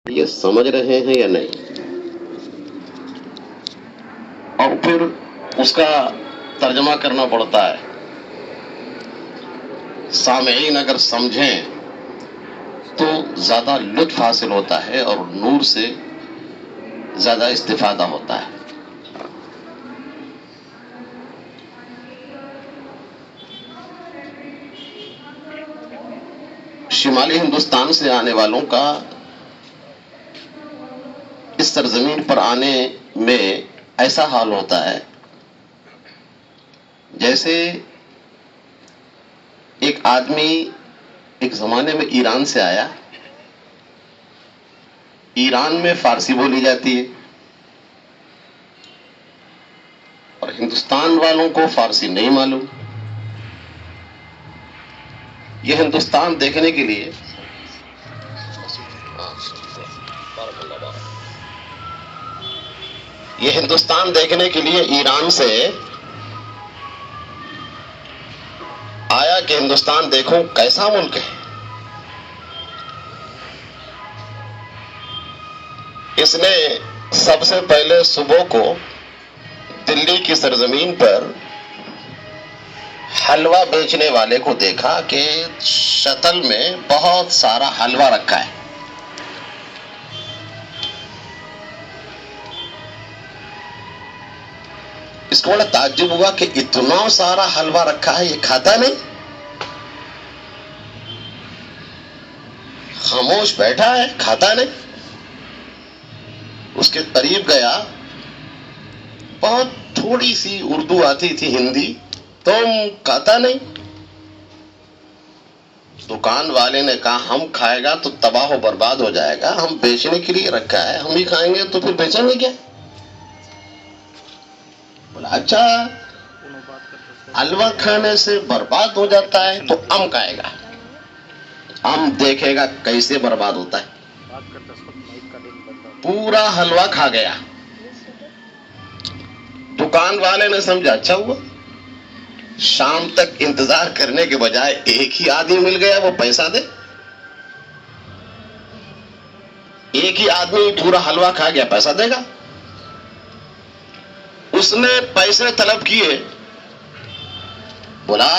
یہ سمجھ رہے ہیں یا نہیں، اور پھر اس کا ترجمہ کرنا پڑتا ہے. سامعین اگر سمجھیں تو زیادہ لطف حاصل ہوتا ہے اور نور سے زیادہ استفادہ ہوتا ہے. شمالی ہندوستان سے آنے والوں کا اس سرزمین پر آنے میں ایسا حال ہوتا ہے جیسے ایک آدمی ایک زمانے میں ایران سے آیا. ایران میں فارسی بولی جاتی ہے اور ہندوستان والوں کو فارسی نہیں معلوم. یہ ہندوستان دیکھنے کے لیے ایران سے آیا کہ ہندوستان دیکھو کیسا ملک ہے. اس نے سب سے پہلے صبح کو دلی کی سرزمین پر حلوہ بیچنے والے کو دیکھا کہ شتل میں بہت سارا حلوہ رکھا ہے. اس کو بڑا تعجب ہوا کہ اتنا سارا حلوہ رکھا ہے، یہ کھاتا نہیں، خاموش بیٹھا ہے، کھاتا نہیں. اس کے قریب گیا، بہت تھوڑی سی اردو آتی تھی، ہندی. تم کھاتا نہیں؟ دکان والے نے کہا ہم کھائے گا تو تباہ و برباد ہو جائے گا، ہم بیچنے کے لیے رکھا ہے، ہم ہی کھائیں گے تو پھر بیچیں گے کیا؟ بولا اچھا، حلوہ کھانے سے برباد ہو جاتا ہے تو ام کھائے گا، ام دیکھے گا کیسے برباد ہوتا ہے. پورا حلوہ کھا گیا. دکان والے نے سمجھا اچھا ہوا، شام تک انتظار کرنے کے بجائے ایک ہی آدمی مل گیا، وہ پیسہ دے. ایک ہی آدمی پورا حلوہ کھا گیا، پیسہ دے گا. اس نے پیسے طلب کیے. بولا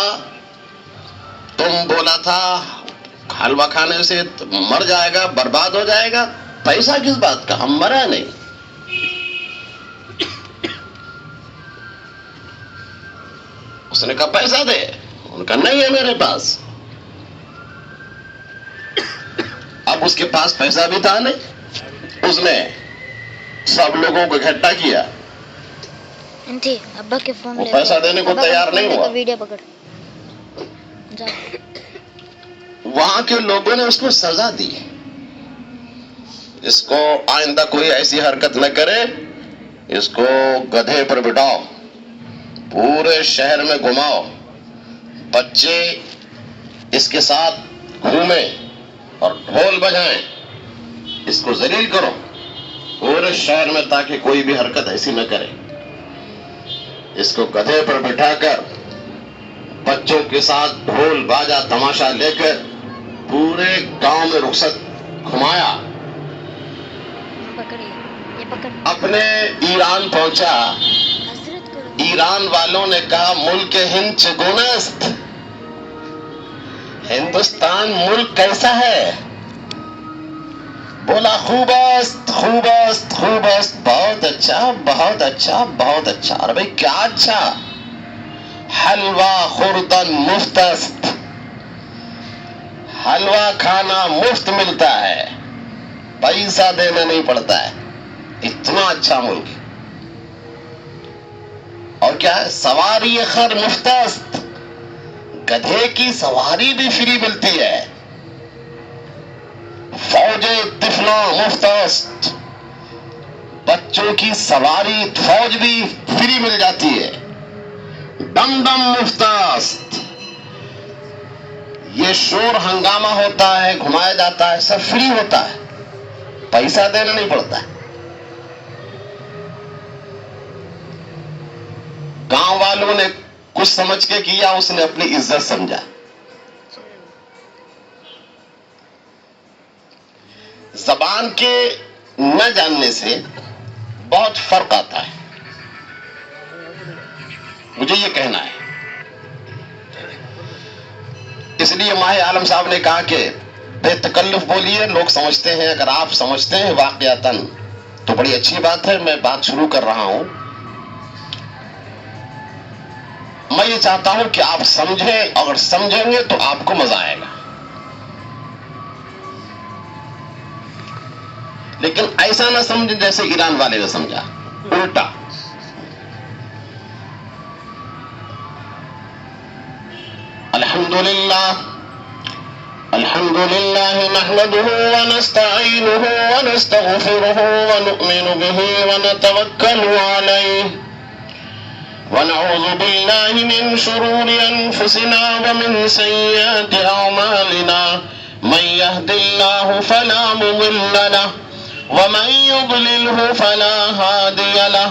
تم بولا تھا حلوہ کھانے سے مر جائے گا، برباد ہو جائے گا، پیسہ کس بات کا، ہم مرا نہیں. اس نے کہا پیسہ دے، ان کا نہیں ہے میرے پاس. اب اس کے پاس پیسہ بھی تھا نہیں. اس نے سب لوگوں کو اکٹھا کیا، ابا کے فون وہ پیسہ دینے کو تیار نہیں ہوا. ویڈیو پکڑ. وہاں کے لوگوں نے اس کو سزا دی، اس کو آئندہ کوئی ایسی حرکت نہ کرے، اس کو گدھے پر بٹھاؤ، پورے شہر میں گھماؤ، بچے اس کے ساتھ گھومیں اور ڈھول بجائیں، اس کو ذلیل کرو پورے شہر میں تاکہ کوئی بھی حرکت ایسی نہ کرے. اس کو گدھے پر بٹھا کر بچوں کے ساتھ ڈھول باجا تماشا لے کر پورے گاؤں میں رخصت گھمایا. اپنے ایران پہنچا. ایران والوں نے کہا ملک ہند چگونه است، ہندوستان ملک کیسا ہے؟ بولا خوب است، خوب است، خوب است، بہت اچھا، بہت اچھا، بہت اچھا. اور بھائی کیا اچھا؟ حلوہ خوردن مفت است، حلوہ کھانا مفت ملتا ہے، پیسہ دینا نہیں پڑتا ہے. اتنا اچھا ملک. اور کیا ہے؟ سواری خر مفت است، گدھے کی سواری بھی فری ملتی ہے. فوج طفلہ مفت است، بچوں کی سواری فوج بھی فری مل جاتی ہے. ڈم ڈم مفت است، یہ شور ہنگامہ ہوتا ہے، گھمایا جاتا ہے، سب فری ہوتا ہے، پیسہ دینا نہیں پڑتا ہے. گاؤں والوں نے کچھ سمجھ کے کیا، اس نے اپنی عزت سمجھا. زبان قرآن کے نہ جاننے سے بہت فرق آتا ہے، مجھے یہ کہنا ہے۔ اس لیے ماہ عالم صاحب نے کہا کہ بے تکلف بولیے، لوگ سمجھتے ہیں، اگر آپ سمجھتے ہیں واقعتاً تو بڑی اچھی بات ہے۔ میں بات شروع کر رہا ہوں، میں یہ چاہتا ہوں کہ آپ سمجھیں، اگر سمجھیں گے تو آپ کو مزہ آئے گا، لیکن ایسا نہ سمجھیں جیسے ایران والے نے سمجھا، الٹا۔ الحمد لله نحمده ونستعينه ونستغفره ونؤمن به ونتوكل عليه ونعوذ بالله من شرور أنفسنا ومن سيئات أعمالنا، من يهد الله فلا مضل له ومن يضلله فلا هادي له،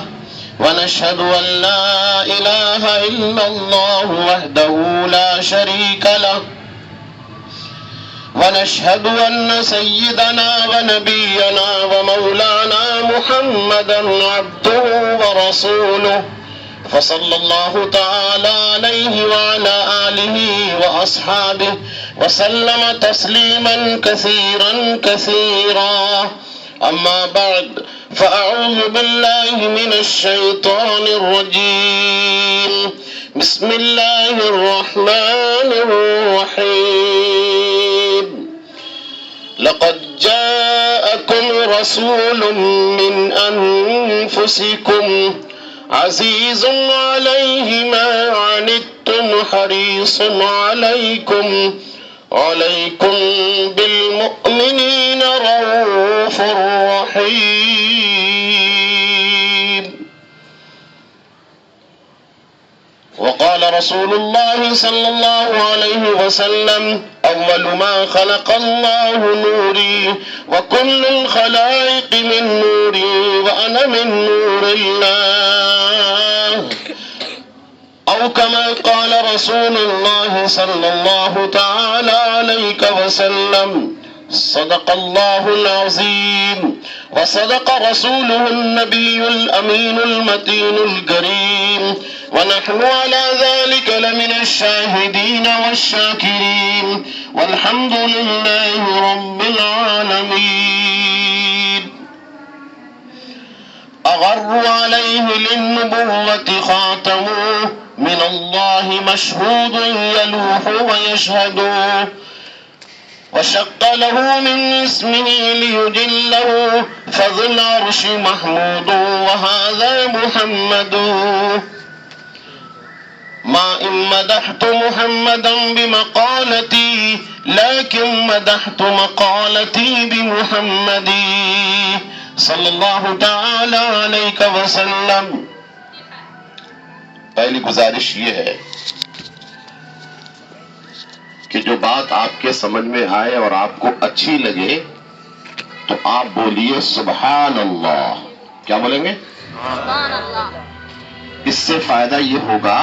ونشهد أن لا إله إلا الله وحده لا شريك له، ونشهد أن سيدنا ونبينا ومولانا محمدا عبده ورسوله، فصلى الله تعالى عليه وعلى آله وأصحابه وسلم تسليما كثيرا كثيرا. أما بعد، فأعوذ بالله من الشيطان الرجيم. بسم الله الرحمن الرحيم. لقد جاءكم رسول من أنفسكم عزيز عليه ما عنتم حريص عليكم بالمؤمنين رؤوف رحيم. وقال رسول الله صلى الله عليه وسلم: أول ما خلق الله نوري، وكل الخلائق من نوري، وأنا من نور الله. أو كما قال رسول الله صلى الله تعالى عليه وسلم: صدق الله العظيم وصدق رسوله النبي الأمين المتين الكريم، ونحن على ذلك لمن الشاهدين والشاكرين، والحمد لله رب العالمين. أغر عليه للنبوة خاتم من الله مشهود يلوح ويشهد، وشق له من اسمه ليجله، فذو العرش محمود وهذا محمد. ما إن مدحت محمدا بمقالتي، لكن مدحت مقالتي بمحمد صلی اللہ تعالی علیہ وسلم. پہلی گزارش یہ ہے کہ جو بات آپ کے سمجھ میں آئے اور آپ کو اچھی لگے تو آپ بولیے سبحان اللہ. کیا بولیں گے؟ سبحان اللہ. اس سے فائدہ یہ ہوگا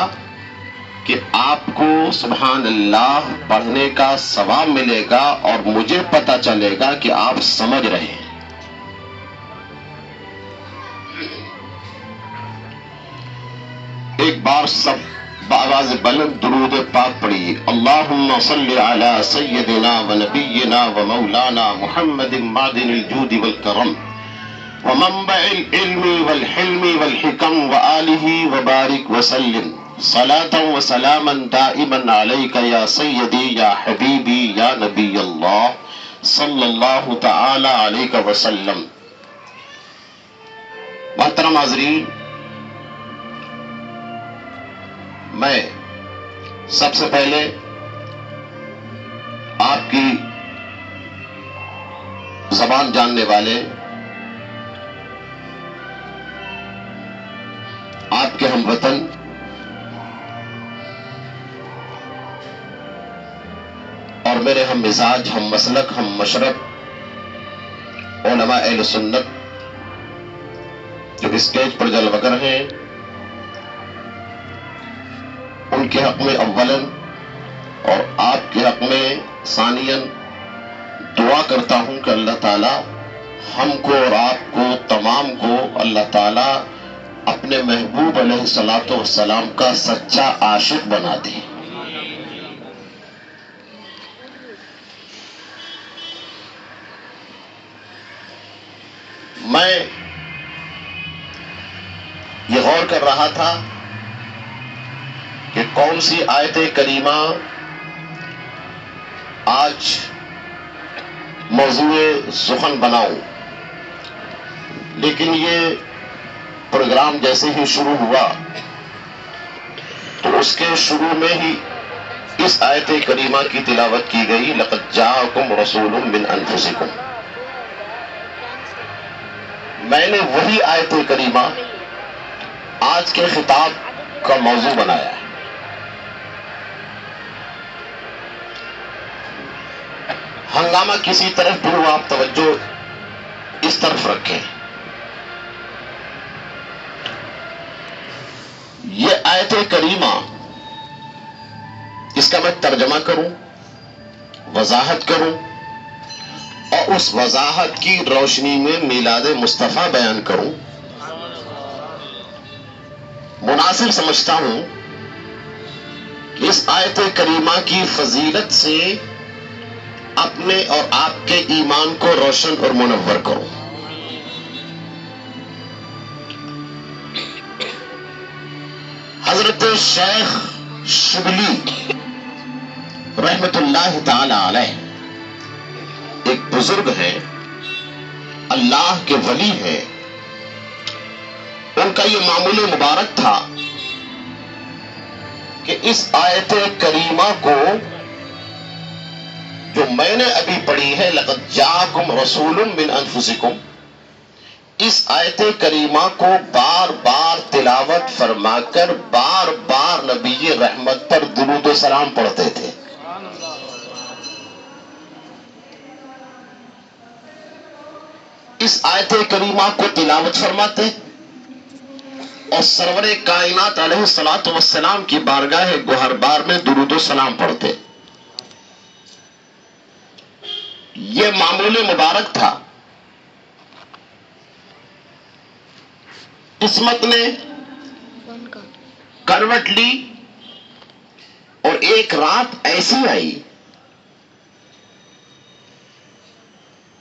کہ آپ کو سبحان اللہ پڑھنے کا ثواب ملے گا اور مجھے پتہ چلے گا کہ آپ سمجھ رہے ہیں. ایک بار سب بآواز بلند درود پاک پڑھیے. اللہم صلی علی سیدنا و نبینا و مولانا محمد معدن الجود والکرم ومنبع العلم والحلم والحکم وآلہ وبارک وسلم صلاة و سلاما دائما علیک یا سیدی یا حبیبی یا نبی اللہ صلی اللہ تعالی علیہ وسلم. محترم حاضرین، میں سب سے پہلے آپ کی زبان جاننے والے، آپ کے ہم وطن اور میرے ہم مزاج، ہم مسلک، ہم مشرب علماء اہل سنت جو اسٹیج پر جلوگر ہیں، ان کے حق میں اولاً اور آپ کے حق میں ثانیاً دعا کرتا ہوں کہ اللہ تعالیٰ ہم کو اور آپ کو تمام کو اللہ تعالیٰ اپنے محبوب علیہ الصلوۃ والسلام کا سچا عاشق بنا دے۔ میں یہ غور کر رہا تھا کہ کون سی آیت کریمہ آج موضوع سخن بناؤں، لیکن یہ پروگرام جیسے ہی شروع ہوا تو اس کے شروع میں ہی اس آیت کریمہ کی تلاوت کی گئی، لقد جاءکم رسول من انفسکم۔ میں نے وہی آیت کریمہ آج کے خطاب کا موضوع بنایا ہے۔ ہنگامہ کسی طرف بھی ہو، آپ توجہ اس طرف رکھیں۔ یہ آیت کریمہ، اس کا میں ترجمہ کروں، وضاحت کروں اور اس وضاحت کی روشنی میں میلاد مصطفیٰ بیان کروں، مناسب سمجھتا ہوں کہ اس آیت کریمہ کی فضیلت سے اپنے اور آپ کے ایمان کو روشن اور منور کروں۔ حضرت شیخ شبلی رحمت اللہ تعالی علیہ ایک بزرگ ہیں، اللہ کے ولی ہیں۔ ان کا یہ معمول مبارک تھا کہ اس آیت کریمہ کو جو میں نے ابھی پڑھی ہے، لقد جاءکم رسول من انفسکم، اس آیت کریمہ کو بار بار تلاوت فرما کر بار بار نبی رحمت پر درود و سلام پڑھتے تھے۔ اس آیت کریمہ کو تلاوت فرماتے اور سرور کائنات علیہ الصلوۃ والسلام کی بارگاہ گوہر بار میں درود و سلام پڑھتے۔ یہ معمول مبارک تھا۔ قسمت نے کروٹ لی اور ایک رات ایسی آئی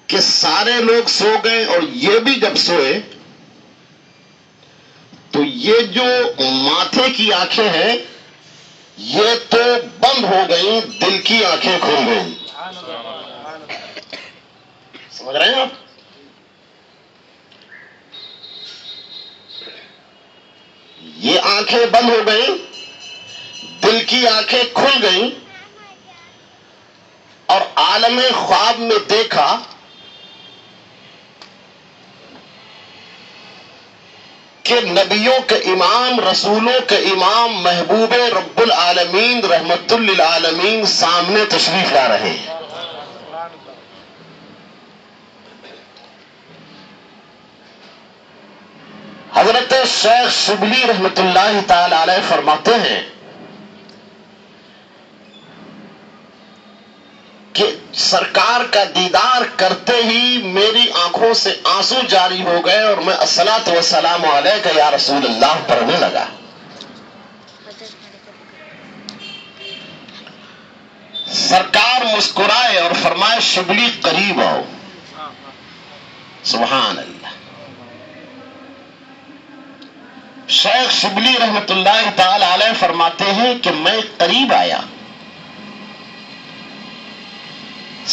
کہ سارے لوگ سو گئے اور یہ بھی جب سوئے تو یہ جو ماتھے کی آنکھیں ہیں یہ تو بند ہو گئیں، دل کی آنکھیں کھل گئیں۔ سمجھ رہے ہیں آپ؟ یہ آنکھیں بند ہو گئیں، دل کی آنکھیں کھل گئیں اور عالم خواب میں دیکھا کہ نبیوں کے امام، رسولوں کے امام، محبوب رب العالمین رحمت للعالمین سامنے تشریف لا رہے ہیں۔ حضرت شیخ شبلی رحمت اللہ تعالی علیہ فرماتے ہیں کہ سرکار کا دیدار کرتے ہی میری آنکھوں سے آنسو جاری ہو گئے اور میں الصلاۃ والسلام علیک یا رسول اللہ پڑھنے لگا۔ سرکار مسکرائے اور فرمائے شبلی قریب آؤ۔ سبحان اللہ۔ شیخ شبلی رحمت اللہ تعالی علیہ فرماتے ہیں کہ میں قریب آیا،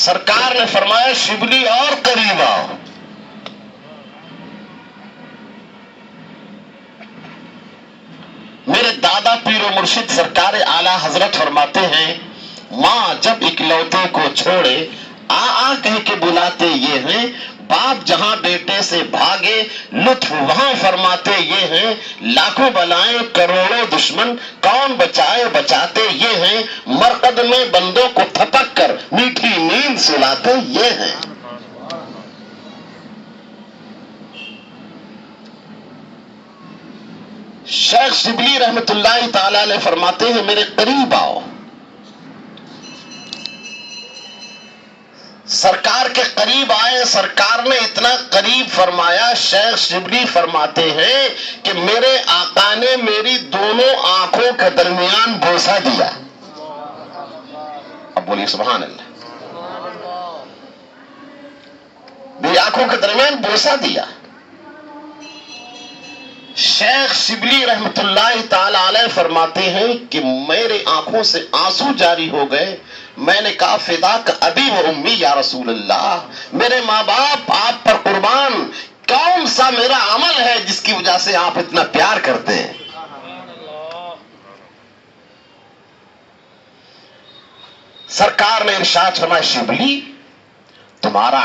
سرکار نے فرمایا شبلی اور قریب آؤ۔ میرے دادا پیر و مرشد سرکار اعلی حضرت فرماتے ہیں ماں جب اکلوتے کو چھوڑے آ آ کہہ کے بلاتے یہ ہیں، باپ جہاں بیٹے سے بھاگے لطف وہاں فرماتے یہ ہیں، لاکھوں بلائیں کروڑوں دشمن کون بچائے بچاتے یہ ہیں، مرقد میں بندوں کو تھپک کر میٹھی نیند سلاتے یہ ہیں۔ شیخ شبلی رحمت اللہ تعالی علیہ فرماتے ہیں میرے قریب آؤ۔ سرکار کے قریب قریب آئے سرکار نے اتنا قریب فرمایا. شیخ شبلی فرماتے ہیں کہ میرے آقا نے میری دونوں آنکھوں کے درمیان بوسہ دیا. اب بولیے سبحان اللہ. میری آنکھوں کے درمیان بوسہ دیا. شیخ شبلی رحمت اللہ تعالی علیہ فرماتے ہیں کہ میرے آنکھوں سے آنسو جاری ہو گئے. میں نے کہا فداک ابی و امی یا رسول اللہ، میرے ماں باپ آپ پر قربان، کون سا میرا عمل ہے جس کی وجہ سے آپ اتنا پیار کرتے ہیں؟ سرکار نے ارشاد فرمایا شبلی تمہارا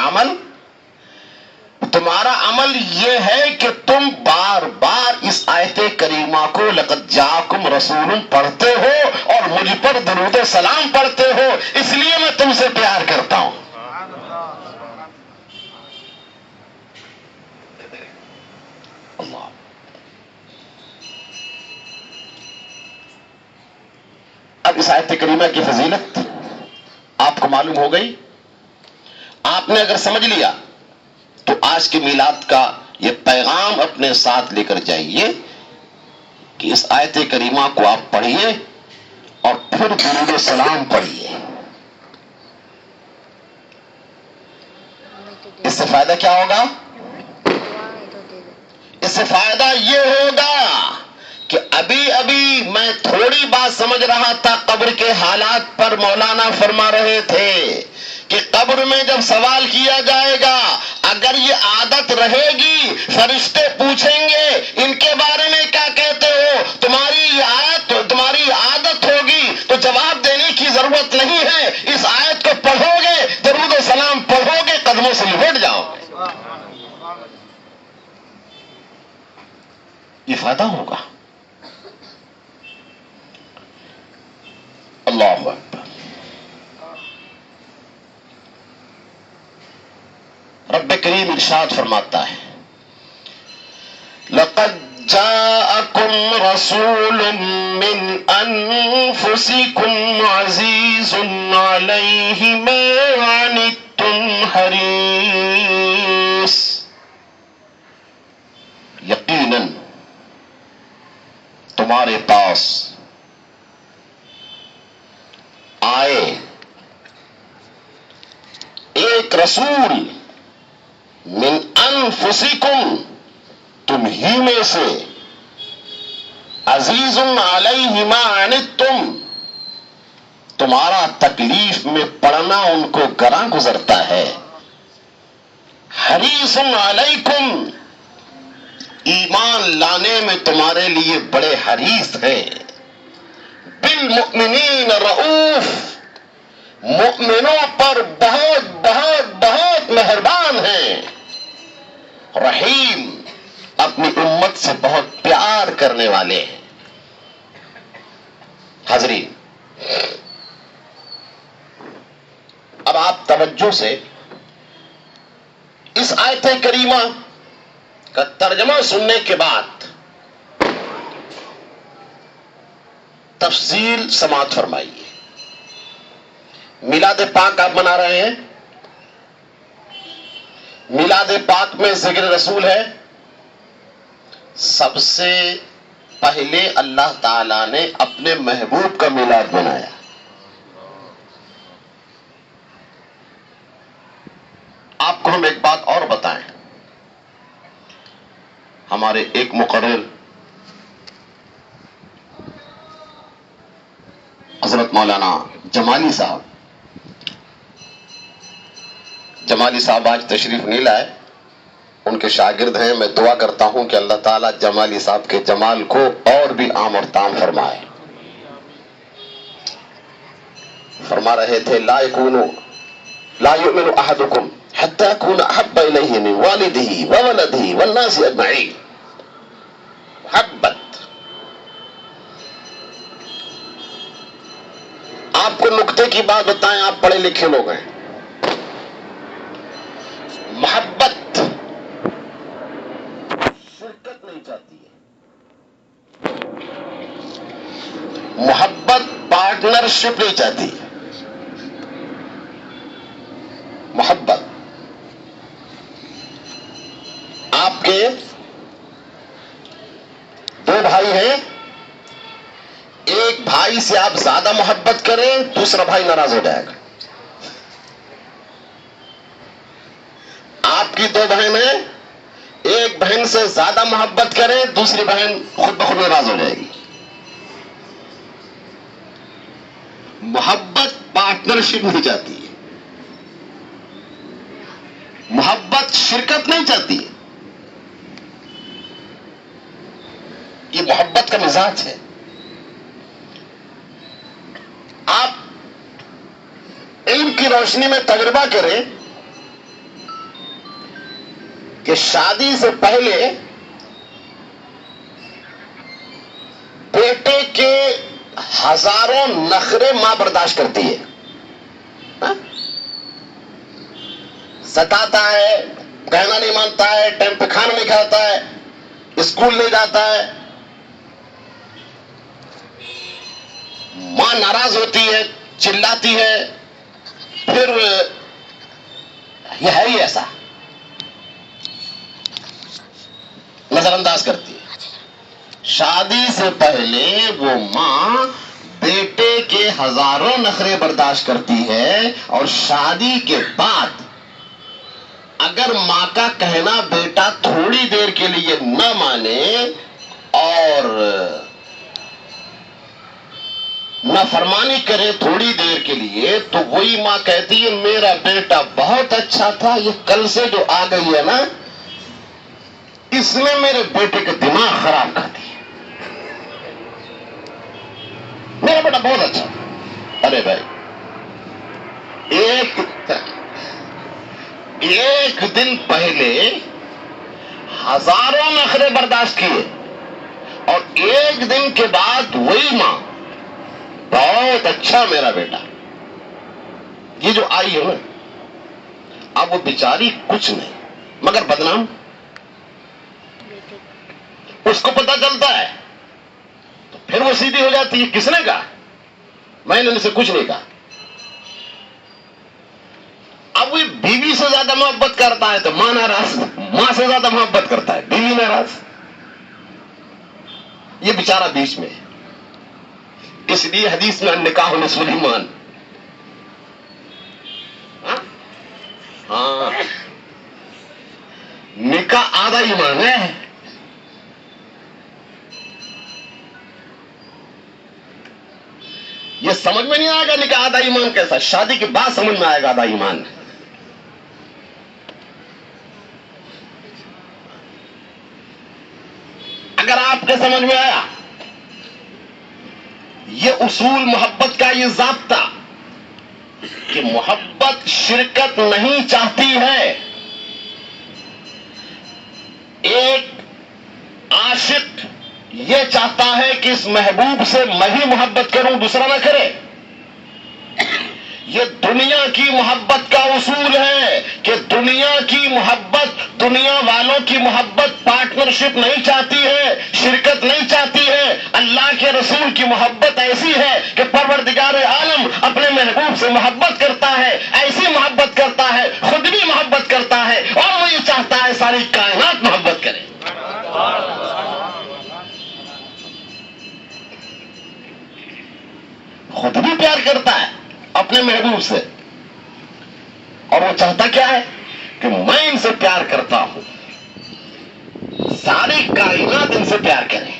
عمل یہ ہے کہ تم بار بار اس آیت کریمہ کو لقد جاءکم رسول پڑھتے ہو اور مجھ پر درود و سلام پڑھتے ہو، اس لیے میں تم سے پیار کرتا ہوں. اللہ. اب اس آیت کریمہ کی فضیلت آپ کو معلوم ہو گئی. آپ نے اگر سمجھ لیا تو آج کے میلاد کا یہ پیغام اپنے ساتھ لے کر جائیے کہ اس آیت کریمہ کو آپ پڑھیے اور پھر درود و سلام پڑھیے. اس سے فائدہ کیا ہوگا؟ اس سے فائدہ یہ ہوگا کہ ابھی میں تھوڑی بات سمجھ رہا تھا قبر کے حالات پر. مولانا فرما رہے تھے کہ قبر میں جب سوال کیا جائے گا اگر یہ عادت رہے گی فرشتے پوچھیں گے ان کے بارے میں کیا کہتے ہو، تمہاری عادت ہوگی تو جواب دینے کی ضرورت نہیں ہے. اس آیت کو پڑھو گے، درود و سلام پڑھو گے، قدموں سے لپٹ جاؤ گے. یہ فائدہ ہوگا. اللہ اکبر. رب کریم ارشاد فرماتا ہے لقد جاءکم رسول من انفسکم عزیز علیہ ما عنتم حریص. یقیناً تمہارے پاس آئے ایک رسول من انفسکم، تم ہی میں سے، عزیز علیہ ما عنتم، تمہارا تکلیف میں پڑنا ان کو گراں گزرتا ہے. حریص علیکم، ایمان لانے میں تمہارے لیے بڑے حریص ہیں. بالمؤمنین رؤوف، مؤمنوں پر بہت بہت بہت مہربان ہیں. رحیم، اپنی امت سے بہت پیار کرنے والے ہیں. حاضرین، اب آپ توجہ سے اس آیت کریمہ کا ترجمہ سننے کے بعد تفصیل سماعت فرمائیے. میلاد پاک آپ منا رہے ہیں. میلاد پاک میں ذکر رسول ہے. سب سے پہلے اللہ تعالی نے اپنے محبوب کا میلاد منایا. آپ کو ہم ایک بات اور بتائیں. ہمارے ایک مقرر حضرت مولانا جمالی صاحب آج تشریف نہیں لائے. ان کے شاگرد ہیں. میں دعا کرتا ہوں کہ اللہ تعالیٰ جمالی صاحب کے جمال کو اور بھی عام اور تام فرمائے. فرما رہے تھے لا یؤمن احدکم حتی اکون احب الیہ من والدہ وولدہ والناس اجمعین. محبت. آپ کو نکتے کی بات بتائیں، آپ پڑھے لکھے لوگ ہیں. محبت شرکت نہیں چاہتی ہے. محبت پارٹنرشپ نہیں چاہتی. محبت آپ کے دو بھائی ہیں، ایک بھائی سے آپ زیادہ محبت کریں، دوسرا بھائی ناراض ہو جائے گا. آپ کی دو بہن ہیں، ایک بہن سے زیادہ محبت کریں، دوسری بہن خود بخود ناراض ہو جائے گی. محبت پارٹنرشپ نہیں چاہتی ہے، محبت شرکت نہیں چاہتی ہے. یہ محبت کا مزاج ہے. آپ علم کی روشنی میں تجربہ کریں کہ شادی سے پہلے بیٹے کے ہزاروں نخرے ماں برداشت کرتی ہے. ہاں؟ ستاتا ہے، کہنا نہیں مانتا ہے، ٹائم پہ کھانا نہیں کھاتا ہے، اسکول نہیں جاتا ہے. ماں ناراض ہوتی ہے، چلاتی ہے، پھر یہ ہے ہی ایسا، نظر انداز کرتی ہے. شادی سے پہلے وہ ماں بیٹے کے ہزاروں نخرے برداشت کرتی ہے، اور شادی کے بعد اگر ماں کا کہنا بیٹا تھوڑی دیر کے لیے نہ مانے اور نافرمانی کرے تھوڑی دیر کے لیے، تو وہی ماں کہتی ہے میرا بیٹا بہت اچھا تھا، یہ کل سے جو آ گئی ہے نا اس نے میرے بیٹے کا دماغ خراب کر دیا. میرا بیٹا بہت اچھا تھا. ارے بھائی، ایک دن پہلے ہزاروں نخرے برداشت کیے، اور ایک دن کے بعد وہی ماں بہت اچھا میرا بیٹا. یہ جو آئی ہے نا، اب وہ بیچاری کچھ نہیں مگر بدنام. اس کو پتا چلتا ہے تو پھر وہ سیدھی ہو جاتی ہے، کس نے کہا؟ میں نے ان سے کچھ نہیں کہا. اب وہ بیوی سے زیادہ محبت کرتا ہے تو ماں ناراض، ماں سے زیادہ محبت کرتا ہے بیوی ناراض. یہ بیچارہ بیچ میں ہے. اس لیے حدیث میں نکاح نصف الایمان. ہاں، نکاح آدھا ایمان ہے. یہ سمجھ میں نہیں آئے گا نکاح آدھا ایمان کیسا، شادی کے بعد سمجھ میں آئے گا آدھا ایمان. اگر آپ کے سمجھ میں آیا یہ اصول محبت کا، یہ ضابطہ کہ محبت شرکت نہیں چاہتی ہے. ایک عاشق یہ چاہتا ہے کہ اس محبوب سے میں ہی محبت کروں، دوسرا نہ کرے. یہ دنیا کی محبت کا اصول ہے کہ دنیا کی محبت، دنیا والوں کی محبت پارٹنرشپ نہیں چاہتی ہے، شرکت نہیں چاہتی ہے. اللہ کے رسول کی محبت ایسی ہے کہ پروردگار عالم اپنے محبوب سے محبت کرتا ہے، ایسی محبت کرتا ہے، خود بھی محبت کرتا ہے، اور وہ یہ چاہتا ہے ساری کائنات محبت کرے. خود بھی پیار کرتا ہے اپنے محبوب سے، اور وہ چاہتا کیا ہے کہ میں ان سے پیار کرتا ہوں، ساری کائنات ان سے پیار کرے.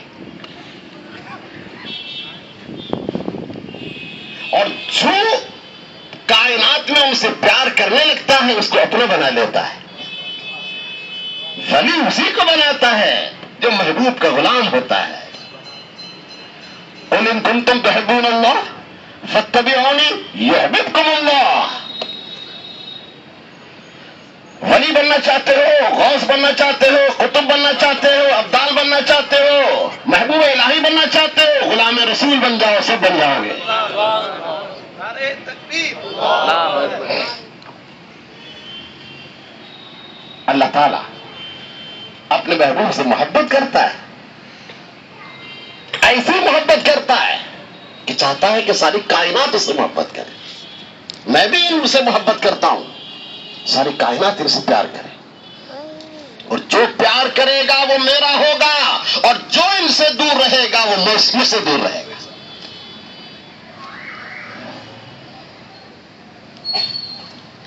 اور جو کائنات میں ان سے پیار کرنے لگتا ہے اس کو اپنا بنا لیتا ہے. ولی اسی کو بناتا ہے جو محبوب کا غلام ہوتا ہے. قل ان کنتم تحبون اللہ فاتبعونی یحببکم اللہ. ولی بننا چاہتے ہو، غوث بننا چاہتے ہو، قطب بننا چاہتے ہو، ابدال بننا چاہتے ہو، محبوب الہی بننا چاہتے ہو، غلام رسول بن جاؤ، سب بن جاؤ گے. اللہ تعالیٰ اپنے محبوب سے محبت کرتا ہے، ایسی محبت کرتا ہے کہ چاہتا ہے کہ ساری کائنات اس سے محبت کرے. میں بھی ان سے محبت کرتا ہوں، ساری کائنات ان سے پیار کرے. اور جو پیار کرے گا وہ میرا ہوگا، اور جو ان سے دور رہے گا وہ مجھ سے دور رہے گا۔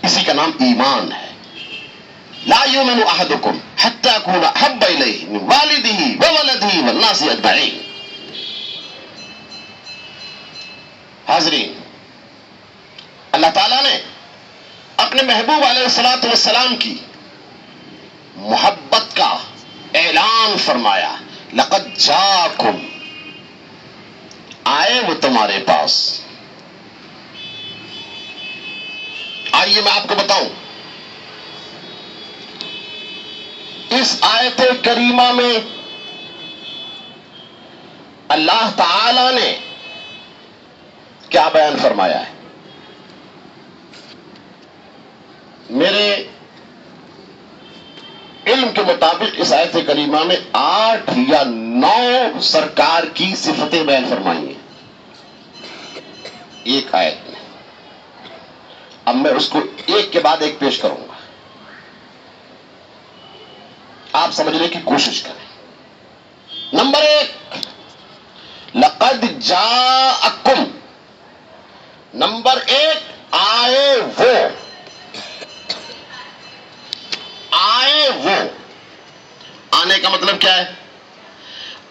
اسی کا نام ایمان ہے۔ لا یؤمن احدکم حتی اکون احب الیہ من والدہ وولدہ والناس اجمعین۔ حاضرین، اللہ تعالیٰ نے اپنے محبوب علیہ الصلوۃ والسلام کی محبت کا اعلان فرمایا، لقد جاءکم، آئے وہ تمہارے پاس۔ آئیے میں آپ کو بتاؤں، اس آیت کریمہ میں اللہ تعالی نے کیا بیان فرمایا ہے؟ میرے علم کے مطابق اس آیت کریمہ میں 8 یا 9 سرکار کی صفتیں بیان فرمائی ہیں ایک آیت میں۔ اب میں اس کو ایک کے بعد ایک پیش کروں گا، آپ سمجھنے کی کوشش کریں۔ نمبر 1، لقد جاءکم۔ نمبر 1، آئے وہ، آئے وہ۔ آنے کا مطلب کیا ہے؟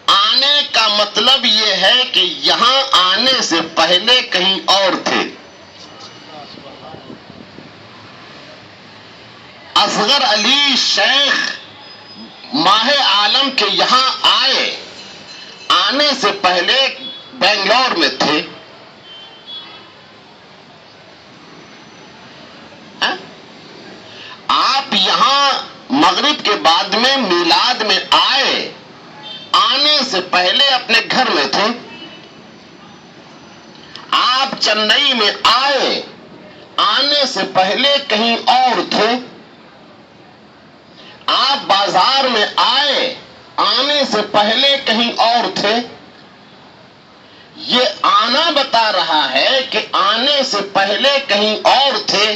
آنے کا مطلب یہ ہے کہ یہاں آنے سے پہلے کہیں اور تھے۔ اصغر علی شیخ ماہ عالم کے یہاں آئے، آنے سے پہلے بنگلور میں تھے۔ آپ یہاں مغرب کے بعد میں میلاد میں آئے، آنے سے پہلے اپنے گھر میں تھے۔ آپ چنئی میں آئے، آنے سے پہلے کہیں اور تھے۔ آپ بازار میں آئے، آنے سے پہلے کہیں اور تھے۔ یہ آنا بتا رہا ہے کہ آنے سے پہلے کہیں اور تھے۔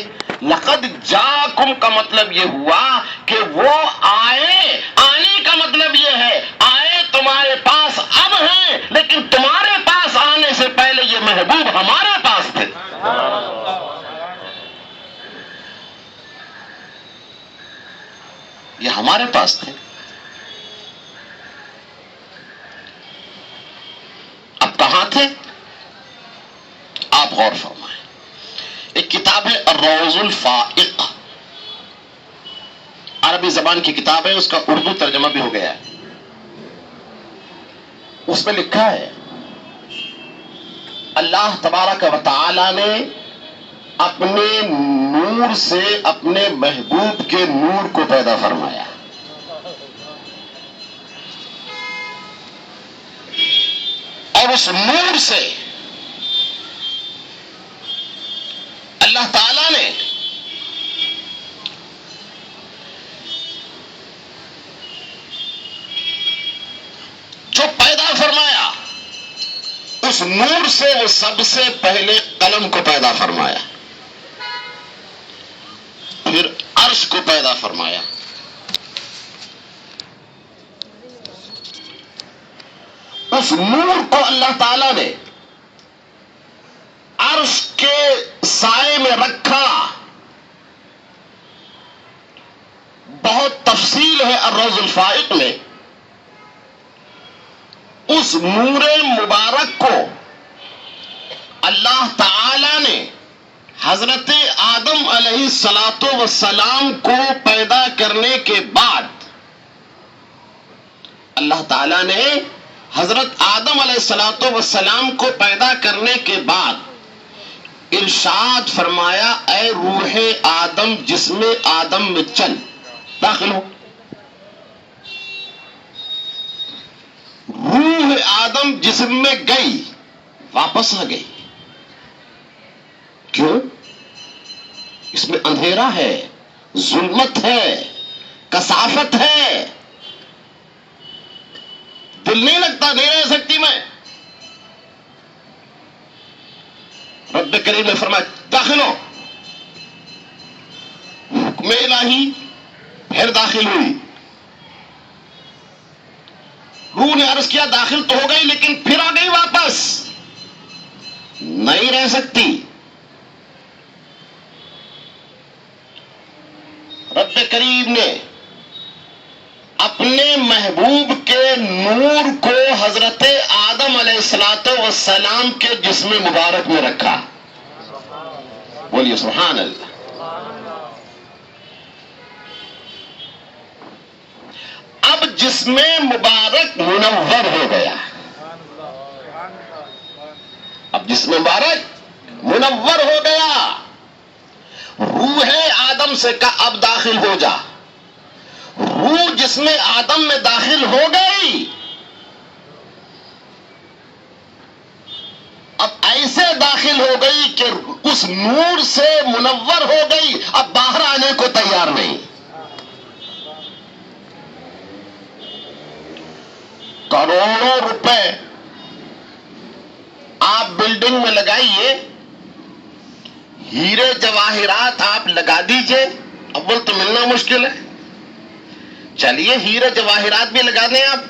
لقد جاءکم کا مطلب یہ ہوا کہ وہ آئے، آنے کا مطلب یہ ہے آئے تمہارے پاس اب ہیں، لیکن تمہارے پاس آنے سے پہلے یہ محبوب ہمارے پاس تھے۔ یہ ہمارے پاس تھے۔ اب کہاں تھے؟ آپ غور فرمائیں۔ ایک کتاب ہے الروض الفائق، عربی زبان کی کتاب ہے، اس کا اردو ترجمہ بھی ہو گیا ہے۔ اس میں لکھا ہے اللہ تبارک و تعالی نے اپنے نور سے اپنے محبوب کے نور کو پیدا فرمایا۔ اور اس نور سے اللہ تعالی نے جو پیدا فرمایا، اس نور سے وہ سب سے پہلے قلم کو پیدا فرمایا، پھر عرش کو پیدا فرمایا، اس نور کو اللہ تعالی نے عرش کے سائے میں رکھا۔ بہت تفصیل ہے الروض الفائق میں۔ اس نور مبارک کو اللہ تعالی نے حضرت آدم علیہ الصلوۃ والسلام کو پیدا کرنے کے بعد، اللہ تعالی نے حضرت آدم علیہ الصلوۃ والسلام کو پیدا کرنے کے بعد ارشاد فرمایا، اے روح آدم جسم آدم میں چل، داخل ہو۔ روح آدم جسم میں گئی، واپس آ گئی۔ کیوں؟ اس میں اندھیرا ہے، ظلمت ہے، کثافت ہے، دل نہیں لگتا، نہیں رہ سکتی میں۔ رب کریم نے فرمایا داخل ہو، حکم الہی، پھر داخل ہوئی۔ عرض کیا داخل تو ہو گئی لیکن پھر آ گئی واپس، نہیں رہ سکتی۔ رب کریم نے اپنے محبوب کے نور کو حضرت آدم علیہ السلام کے جسم مبارک میں رکھا۔ بولیے سبحان اللہ۔ اب جسم مبارک منور ہو گیا، اب جسم مبارک منور ہو گیا، روح آدم سے کہا اب داخل ہو جا، روح جسم آدم میں داخل ہو گئی، اب ایسے داخل ہو گئی کہ اس نور سے منور ہو گئی، اب باہر آنے کو تیار نہیں۔ کروڑوں روپے آپ بلڈنگ میں لگائیے، ہیرے جواہرات آپ لگا دیجئے، اول تو ملنا مشکل ہے، چلیے ہیرے جواہرات بھی لگا دیں آپ،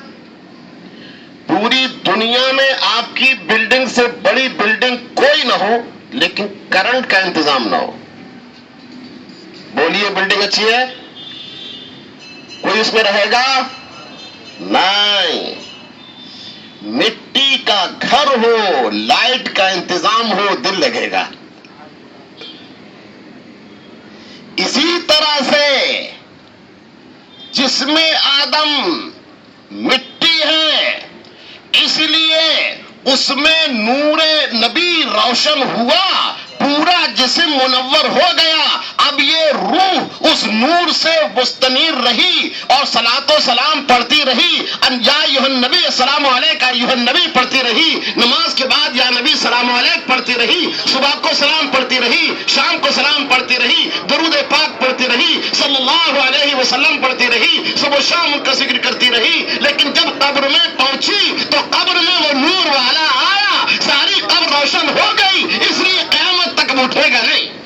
پوری دنیا میں آپ کی بلڈنگ سے بڑی بلڈنگ کوئی نہ ہو لیکن کرنٹ کا انتظام نہ ہو، بولیے بلڈنگ اچھی ہے؟ کوئی اس میں رہے گا؟ نہیں۔ مٹی کا گھر ہو، لائٹ کا انتظام ہو، دل لگے گا۔ اسی طرح سے جسم آدم مٹی ہے، اس لیے اس میں نور نبی روشن ہوا، پورا جسم منور ہو گیا، اب یہ روح اس نور سے مستنیر رہی اور صلاۃ و سلام پڑھتی رہی، یا ایھا النبی السلام علیک ایھا النبی پڑھتی رہی، نماز کے بعد یا نبی سلام علیک پڑھتی رہی، صبح کو سلام پڑھتی رہی، شام کو سلام پڑھتی رہی، درود پاک پڑھتی رہی، صلی اللہ علیہ وسلم پڑھتی رہی، صبح و شام ان کا ذکر کرتی رہی، لیکن جب قبر میں پہنچی تو قبر میں وہ نور والا آیا، ساری قبر روشن ہو گئی، اس لیے قیامت تک اٹھے گا نہیں۔